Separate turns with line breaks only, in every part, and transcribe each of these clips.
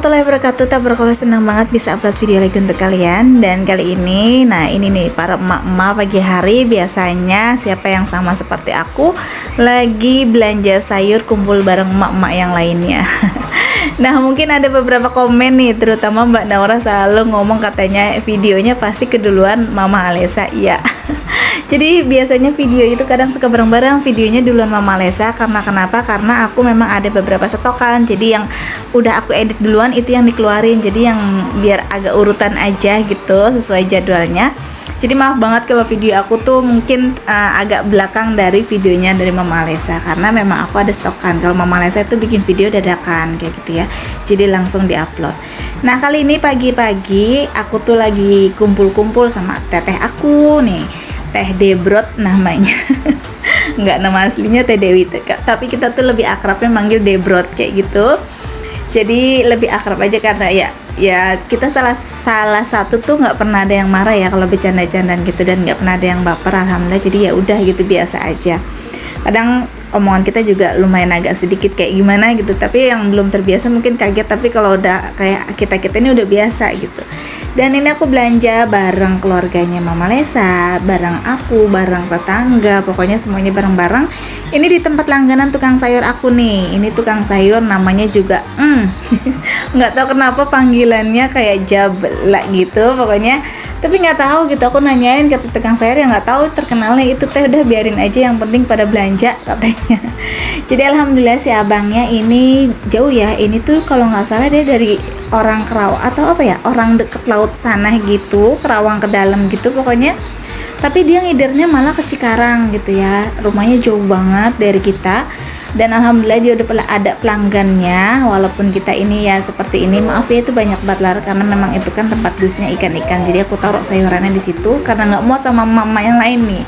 warahmatullahi wabarakatuh. Tabarakallah, senang banget bisa upload video lagi untuk kalian. Dan kali ini, nah ini nih para emak-emak pagi hari biasanya siapa yang sama seperti aku lagi belanja sayur kumpul bareng emak-emak yang lainnya. Nah mungkin ada beberapa komen nih, terutama Mbak Naura selalu ngomong katanya videonya pasti keduluan Mama Alesa. Iya. Jadi biasanya video itu kadang suka bareng-bareng, videonya duluan Mama Alesa. Karena kenapa? Karena aku memang ada beberapa stokan. Jadi yang udah aku edit duluan itu yang dikeluarin. Jadi yang biar agak urutan aja gitu sesuai jadwalnya. Jadi maaf banget kalau video aku tuh mungkin agak belakang dari videonya dari Mama Alesa, karena memang aku ada stokan. Kalau Mama Alesa itu bikin video dadakan kayak gitu ya. Jadi langsung diupload. Nah, kali ini pagi-pagi aku tuh lagi kumpul-kumpul sama teteh aku nih. Teh Debrot namanya. Enggak, nama aslinya Teh Dewi, tapi kita tuh lebih akrabnya manggil Debrot kayak gitu. Jadi lebih akrab aja karena ya kita salah satu tuh nggak pernah ada yang marah ya kalau bercanda-candaan gitu, dan nggak pernah ada yang baper, alhamdulillah. Jadi ya udah gitu, biasa aja. Kadang omongan kita juga lumayan agak sedikit kayak gimana gitu, tapi yang belum terbiasa mungkin kaget, tapi kalau udah kayak kita ini udah biasa gitu. Dan ini aku belanja bareng keluarganya Mama Alesa, bareng aku, bareng tetangga, pokoknya semuanya bareng-bareng. Ini di tempat langganan tukang sayur aku nih. Ini tukang sayur namanya juga nggak tahu kenapa panggilannya kayak Jabla gitu pokoknya, tapi nggak tahu gitu. Aku nanyain ke tukang sayur yang nggak tahu terkenalnya itu teh, udah biarin aja, yang penting pada belanja katanya. Jadi alhamdulillah si abangnya ini jauh ya, ini tuh kalau nggak salah dia dari orang Kerawang atau apa ya, orang deket laut sana gitu, Kerawang ke dalam gitu pokoknya. Tapi dia ngidernya malah ke Cikarang gitu ya, rumahnya jauh banget dari kita. Dan alhamdulillah dia udah ada pelanggannya, walaupun kita ini ya seperti ini. Maaf ya, itu banyak batlar karena memang itu kan tempat dusnya ikan-ikan. Jadi aku taruh sayurannya di situ karena nggak muat sama mama yang lain nih.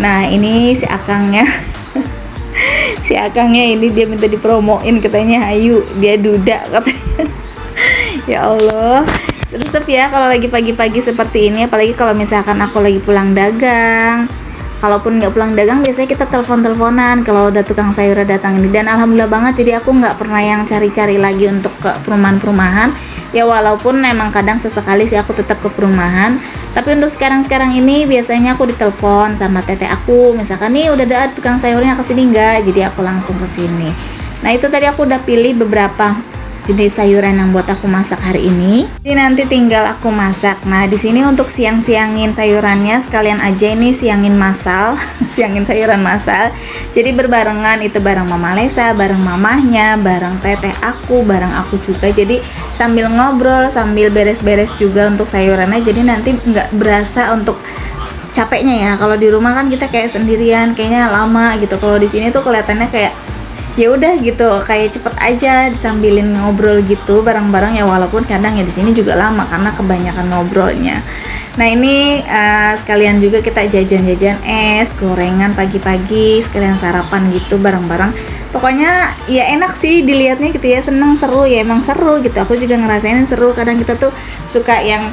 Nah ini si akangnya, si akangnya ini dia minta dipromoin katanya, ayu dia duda katanya. Ya Allah, resep ya kalau lagi pagi-pagi seperti ini, apalagi kalau misalkan aku lagi pulang dagang. Kalaupun nggak pulang dagang, biasanya kita telepon-teleponan kalau udah tukang sayur datang ini. Dan alhamdulillah banget, jadi aku nggak pernah yang cari-cari lagi untuk ke perumahan-perumahan. Ya walaupun emang kadang sesekali sih aku tetap ke perumahan. Tapi untuk sekarang-sekarang ini biasanya aku ditelepon sama teteh aku. Misalkan nih udah ada tukang sayurnya kesini nggak? Jadi aku langsung kesini. Nah itu tadi aku udah pilih beberapa jenis sayuran yang buat aku masak hari ini. Jadi nanti tinggal aku masak. Nah, di sini untuk siang-siangin sayurannya sekalian aja ini siangin masal, siangin sayuran masal. Jadi berbarengan itu bareng Mama Alesa, bareng mamahnya, bareng teteh aku, bareng aku juga. Jadi sambil ngobrol, sambil beres-beres juga untuk sayurannya. Jadi nanti nggak berasa untuk capeknya ya. Kalau di rumah kan kita kayak sendirian, kayaknya lama gitu. Kalau di sini tuh kelihatannya kayak ya udah gitu, kayak cepet aja disambilin ngobrol gitu bareng-bareng ya, walaupun kadang ya di sini juga lama karena kebanyakan ngobrolnya. Nah ini sekalian juga kita jajan-jajan es, gorengan pagi-pagi, sekalian sarapan gitu bareng-bareng. Pokoknya ya enak sih dilihatnya gitu ya, seneng, seru ya, emang seru gitu. Aku juga ngerasain seru. Kadang kita tuh suka yang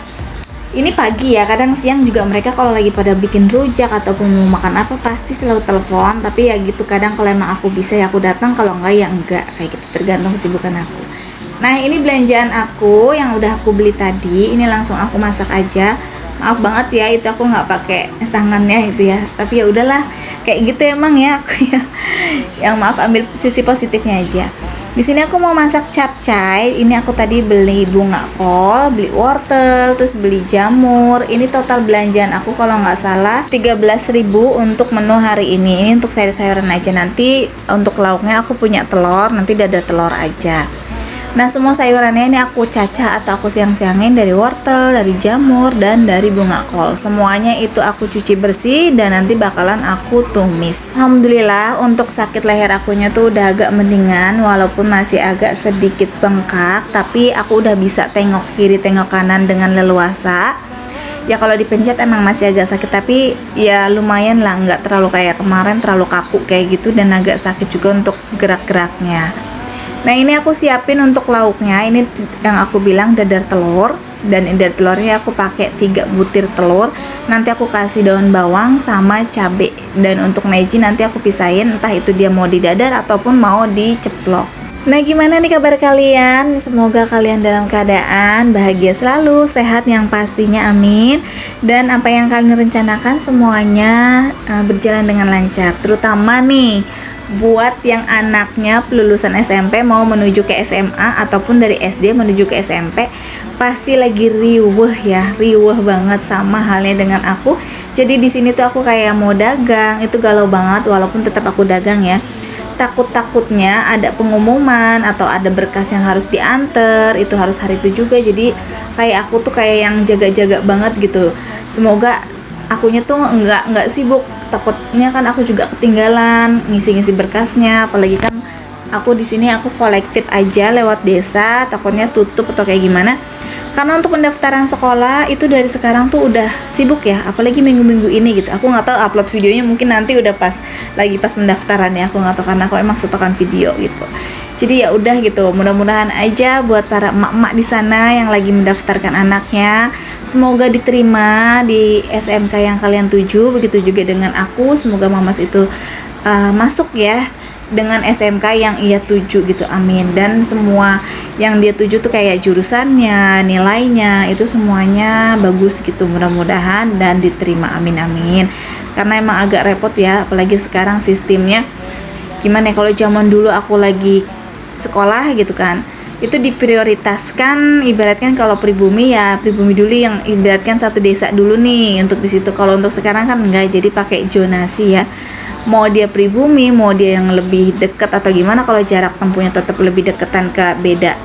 ini pagi ya, kadang siang juga mereka kalau lagi pada bikin rujak ataupun mau makan apa pasti selalu telepon. Tapi ya gitu, kadang kalau emang aku bisa ya aku datang, kalau enggak ya enggak, kayak gitu, tergantung kesibukan aku. Nah ini belanjaan aku yang udah aku beli tadi, ini langsung aku masak aja. Maaf banget ya itu aku nggak pakai tangannya itu ya, tapi ya udahlah kayak gitu emang ya aku ya. Yang maaf, ambil sisi positifnya aja. Di sini aku mau masak capcay. Ini aku tadi beli bunga kol, beli wortel, terus beli jamur. Ini total belanjaan aku kalau nggak salah 13.000 untuk menu hari ini. Ini untuk sayur-sayuran aja. Nanti untuk lauknya aku punya telur, nanti dadar telur aja. Nah semua sayurannya ini aku cacah atau aku siang-siangin dari wortel, dari jamur, dan dari bunga kol. Semuanya itu aku cuci bersih dan nanti bakalan aku tumis. Alhamdulillah untuk sakit leher akunya tuh udah agak mendingan, walaupun masih agak sedikit bengkak, tapi aku udah bisa tengok kiri tengok kanan dengan leluasa. Ya kalau dipencet emang masih agak sakit, tapi ya lumayan lah, nggak terlalu kayak kemarin terlalu kaku kayak gitu, dan agak sakit juga untuk gerak-geraknya. Nah ini aku siapin untuk lauknya. Ini yang aku bilang dadar telur, dan dadar telurnya aku pakai 3 butir telur. Nanti aku kasih daun bawang sama cabai. Dan untuk neji nanti aku pisahin, entah itu dia mau didadar ataupun mau diceplok. Nah, gimana nih kabar kalian? Semoga kalian dalam keadaan bahagia selalu, sehat yang pastinya, amin. Dan apa yang kalian rencanakan semuanya berjalan dengan lancar. Terutama nih buat yang anaknya lulusan SMP mau menuju ke SMA ataupun dari SD menuju ke SMP, pasti lagi riuh banget sama halnya dengan aku. Jadi di sini tuh aku kayak mau dagang, itu galau banget walaupun tetap aku dagang ya. Takutnya ada pengumuman atau ada berkas yang harus diantar, itu harus hari itu juga. Jadi kayak aku tuh kayak yang jaga-jaga banget gitu. Semoga akunya tuh nggak sibuk, takutnya kan aku juga ketinggalan ngisi-ngisi berkasnya. Apalagi kan aku di sini aku kolektif aja lewat desa, takutnya tutup atau kayak gimana. Karena untuk pendaftaran sekolah itu dari sekarang tuh udah sibuk ya, apalagi minggu-minggu ini gitu. Aku nggak tahu upload videonya mungkin nanti udah pas pendaftaran ya, aku nggak tahu karena aku emang stokan video gitu. Jadi ya udah gitu, mudah-mudahan aja buat para emak-emak di sana yang lagi mendaftarkan anaknya, semoga diterima di SMK yang kalian tuju. Begitu juga dengan aku, semoga mamas itu masuk ya dengan SMK yang ia tuju gitu, amin. Dan semua yang dia tuju tuh kayak jurusannya, nilainya itu semuanya bagus gitu, mudah-mudahan dan diterima, amin. Karena emang agak repot ya, apalagi sekarang sistemnya gimana ya, kalau zaman dulu aku lagi sekolah gitu kan, itu diprioritaskan, ibaratkan kalau pribumi ya pribumi dulu, yang ibaratkan satu desa dulu nih untuk di situ. Kalau untuk sekarang kan enggak, jadi pakai zonasi ya, mau dia pribumi, mau dia yang lebih dekat atau gimana, kalau jarak tempuhnya tetap lebih deketan ke beda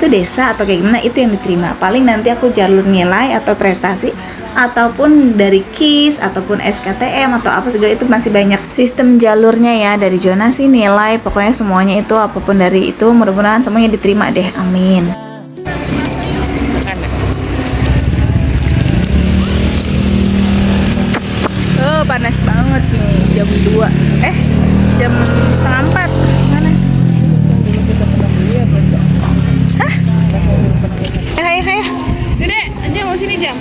desa atau kayak gimana, itu yang diterima. Paling nanti aku jalur nilai atau prestasi ataupun dari KIS ataupun SKTM atau apa segala, itu masih banyak sistem jalurnya ya, dari zonasi, nilai, pokoknya semuanya itu apapun dari itu, mudah-mudahan semuanya diterima deh, amin. Panas banget nih, jam 2 jam setengah 4 panas. Hah? Hai Dede, aja mau sini jam.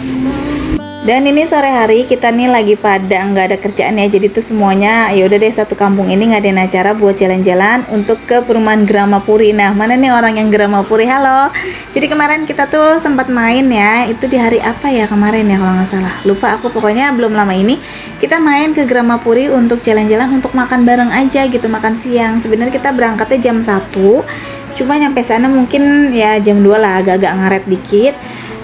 Dan ini sore hari kita nih lagi pada nggak ada kerjaan ya, jadi tuh semuanya ya udah deh, satu kampung ini ngadain acara buat jalan-jalan untuk ke perumahan Gramapuri. Nah, mana nih orang yang Gramapuri? Halo. Jadi kemarin kita tuh sempat main ya, itu di hari apa ya kemarin ya kalau nggak salah, lupa aku, pokoknya belum lama ini kita main ke Gramapuri untuk jalan-jalan, untuk makan bareng aja gitu, makan siang. Sebenarnya kita berangkatnya jam 1, cuma nyampe sana mungkin ya jam 2 lah, agak-agak ngaret dikit.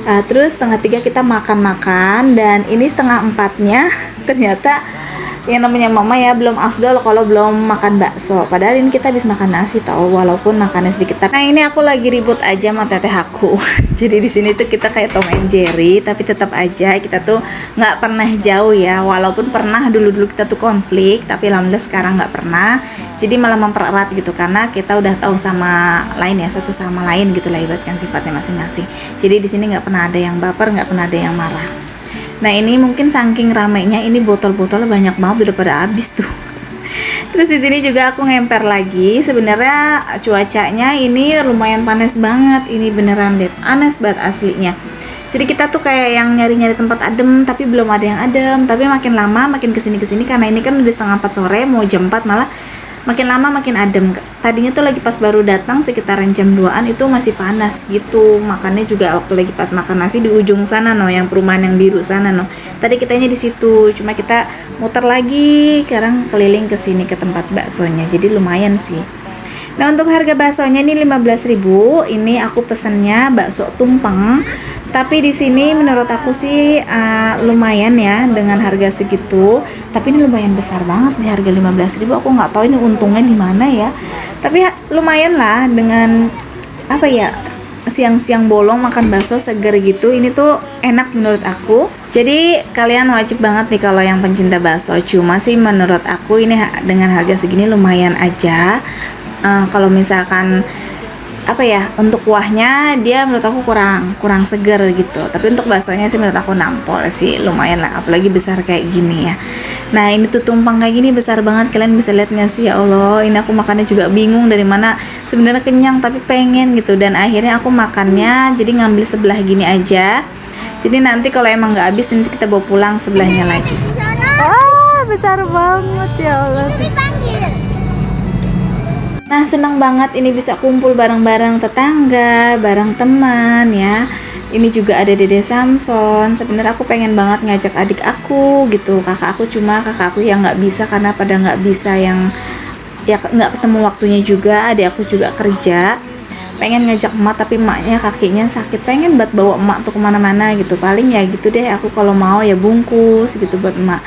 Terus setengah 3 kita makan-makan, dan ini setengah 4-nya ternyata yang namanya mama ya belum afdol kalau belum makan bakso. Padahal ini kita habis makan nasi tau, walaupun makannya sedikit. Nah, ini aku lagi ribut aja sama teteh aku. Jadi di sini tuh kita kayak Tom and Jerry, tapi tetap aja kita tuh nggak pernah jauh ya. Walaupun pernah dulu kita tuh konflik, tapi alhamdulillah sekarang nggak pernah. Jadi malah mempererat gitu, karena kita udah tahu sama lain ya, satu sama lain gitu lah, ibaratkan sifatnya masing-masing. Jadi di sini nggak pernah ada yang baper, nggak pernah ada yang marah. Nah, ini mungkin saking ramainya, ini botol-botolnya banyak banget, udah pada habis tuh. Terus di sini juga aku ngemper lagi. Sebenarnya cuacanya ini lumayan panas banget. Ini beneran deh, panas banget aslinya. Jadi kita tuh kayak yang nyari-nyari tempat adem, tapi belum ada yang adem. Tapi makin lama makin kesini karena ini kan udah setengah 4 sore, mau jam 4 malah makin lama makin adem. Tadinya tuh lagi pas baru datang sekitaran jam 2-an itu masih panas gitu. Makannya juga waktu lagi pas makan nasi di ujung sana yang perumahan yang biru sana Tadi kitanya di situ, cuma kita muter lagi sekarang keliling ke sini ke tempat baksonya. Jadi lumayan sih. Nah, untuk harga baksonya ini 15.000. Ini aku pesannya bakso tumpeng. Tapi di sini menurut aku sih lumayan ya dengan harga segitu. Tapi ini lumayan besar banget di harga 15.000. Aku nggak tahu ini untungnya di mana ya. Tapi lumayan lah dengan apa ya, siang-siang bolong makan bakso seger gitu. Ini tuh enak menurut aku. Jadi kalian wajib banget nih kalau yang pencinta bakso. Cuma sih menurut aku ini dengan harga segini lumayan aja. Kalau misalkan apa ya, untuk kuahnya dia menurut aku kurang seger gitu, tapi untuk baksonya sih menurut aku nampol sih, lumayan lah, apalagi besar kayak gini ya. Nah, ini tuh tumpang kayak gini besar banget, kalian bisa lihat nggak sih? Ya Allah, ini aku makannya juga bingung dari mana, sebenarnya kenyang tapi pengen gitu, dan akhirnya aku makannya jadi ngambil sebelah gini aja. Jadi nanti kalau emang nggak habis, nanti kita bawa pulang sebelahnya lagi. Besar banget ya Allah. Nah, senang banget ini bisa kumpul bareng-bareng tetangga, bareng teman ya. Ini juga ada Dede Samson. Sebenarnya aku pengen banget ngajak adik aku gitu, kakak aku yang nggak bisa karena pada nggak bisa, yang ya nggak ketemu waktunya juga. Adik aku juga kerja. Pengen ngajak emak tapi emaknya kakinya sakit, pengen buat bawa emak tuh kemana-mana gitu. Paling ya gitu deh, aku kalau mau ya bungkus gitu buat emak.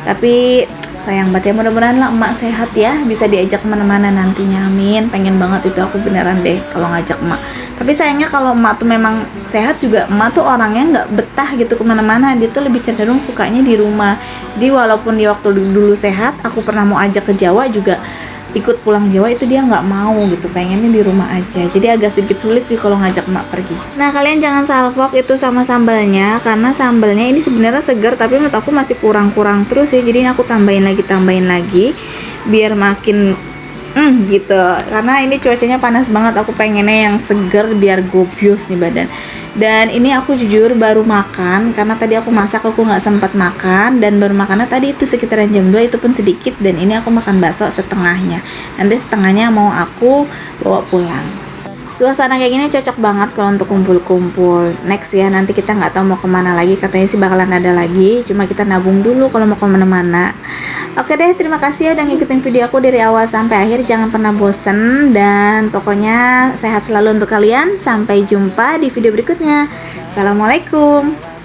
Tapi sayang banget ya, mudah-mudahan lah emak sehat ya, bisa diajak kemana-mana nantinya, amin. Pengen banget itu aku beneran deh kalau ngajak emak. Tapi sayangnya kalau emak tuh memang sehat juga, emak tuh orangnya nggak betah gitu kemana-mana, dia tuh lebih cenderung sukanya di rumah. Jadi walaupun di waktu dulu sehat, aku pernah mau ajak ke Jawa juga, ikut pulang Jawa itu dia nggak mau gitu, pengennya di rumah aja. Jadi agak sedikit sulit sih kalau ngajak emak pergi. Nah, kalian jangan salfok itu sama sambalnya, karena sambalnya ini sebenarnya segar tapi menurut aku masih kurang-kurang terus ya. Jadi aku tambahin lagi biar makin gitu, karena ini cuacanya panas banget, aku pengennya yang segar biar gobios nih badan. Dan ini aku jujur baru makan karena tadi aku masak, aku nggak sempat makan, dan baru makannya tadi itu sekitaran jam 2, itu pun sedikit. Dan ini aku makan bakso setengahnya, nanti setengahnya mau aku bawa pulang. Suasana kayak gini cocok banget kalau untuk kumpul-kumpul. Next ya, nanti kita nggak tahu mau kemana lagi, katanya sih bakalan ada lagi, cuma kita nabung dulu kalau mau kemana-mana. Oke deh, terima kasih ya udah ngikutin video aku dari awal sampai akhir. Jangan pernah bosen, dan pokoknya sehat selalu untuk kalian. Sampai jumpa di video berikutnya. Assalamualaikum.